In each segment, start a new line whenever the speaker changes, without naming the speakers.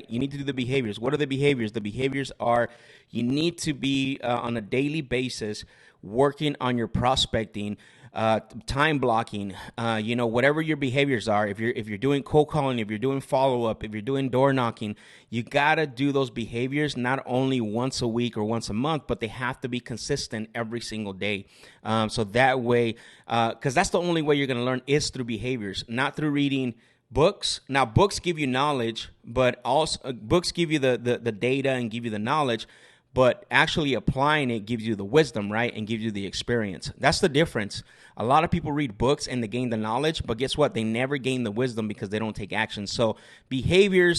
You need to do the behaviors. What are the behaviors? The behaviors are you need to be on a daily basis working on your prospecting, time blocking, whatever your behaviors are. If you're doing cold calling, if you're doing follow up, if you're doing door knocking, you gotta do those behaviors not only once a week or once a month, but they have to be consistent every single day. So that way, because that's the only way you're gonna learn is through behaviors, not through reading books. Now, books give you knowledge, but also books give you the data and give you the knowledge, but actually applying it gives you the wisdom, right? And gives you the experience. That's the difference. A lot of people read books and they gain the knowledge, but guess what? They never gain the wisdom because they don't take action. So the behavior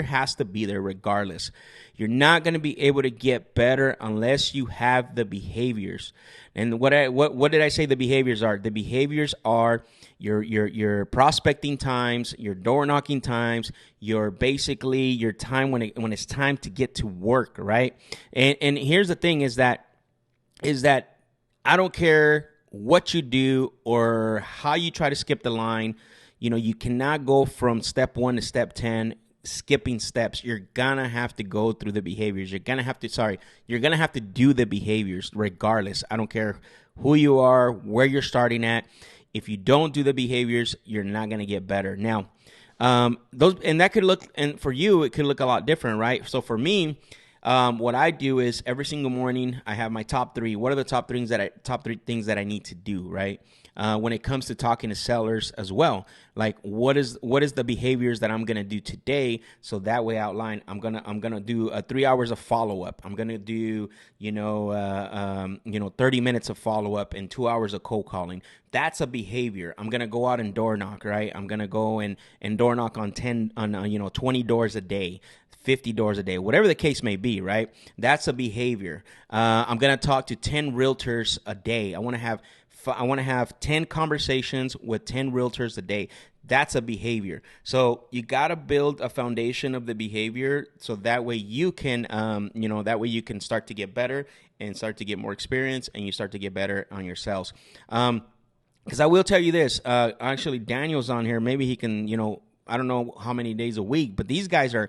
has to be there regardless. You're not going to be able to get better unless you have the behaviors. And what did I say the behaviors are? The behaviors are your prospecting times, your door knocking times, your time when it's time to get to work, right? And here's the thing is that I don't care what you do or how you try to skip the line. You cannot go from step 1 to step 10 skipping steps. You're gonna have to go through the behaviors. You're gonna have to do the behaviors regardless. I don't care who you are, where you're starting at. If you don't do the behaviors, you're not gonna get better. Now, that could look, and for you, it could look a lot different, right? So for me, what I do is every single morning I have my top 3. What are the top 3 things that I need to do, right? When it comes to talking to sellers as well, like what is the behaviors that I'm gonna do today? So that way outline, I'm gonna do 3 hours of follow up. I'm gonna do 30 minutes of follow up and 2 hours of cold calling. That's a behavior. I'm gonna go out and door knock, right? I'm gonna go and door knock on 20 doors a day. 50 doors a day, whatever the case may be, right? That's a behavior. I'm going to talk to 10 realtors a day. I want to have 10 conversations with 10 realtors a day. That's a behavior. So you got to build a foundation of the behavior so that way you can, start to get better and start to get more experience and you start to get better on your sales. Because I will tell you this, actually Daniel's on here. Maybe he can, I don't know how many days a week, but these guys are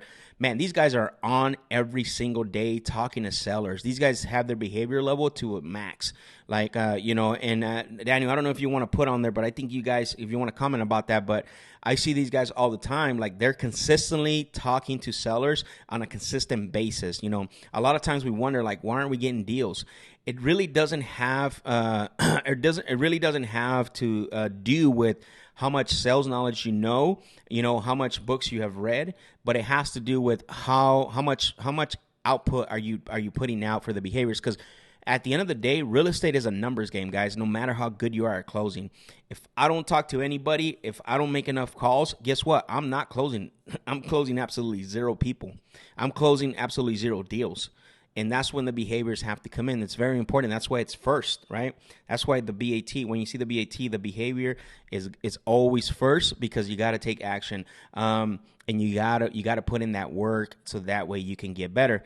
on every single day talking to sellers. These guys have their behavior level to a max. Like, Daniel, I don't know if you want to put on there, but I think you guys, if you want to comment about that, but I see these guys all the time. Like they're consistently talking to sellers on a consistent basis. A lot of times we wonder, like, why aren't we getting deals? It really doesn't have, it really doesn't have to do with how much sales knowledge how much books you have read, but it has to do with how much output are you putting out for the behaviors. Because at the end of the day, real estate is a numbers game, guys. No matter how good you are at closing, if I don't talk to anybody, if I don't make enough calls, guess what? I'm not closing. I'm closing absolutely 0 people. I'm closing absolutely 0 deals. And that's when the behaviors have to come in. It's very important. That's why it's first, right? That's why the BAT, when you see the BAT, the behavior is always first because you got to take action. And you got to put in that work so that way you can get better.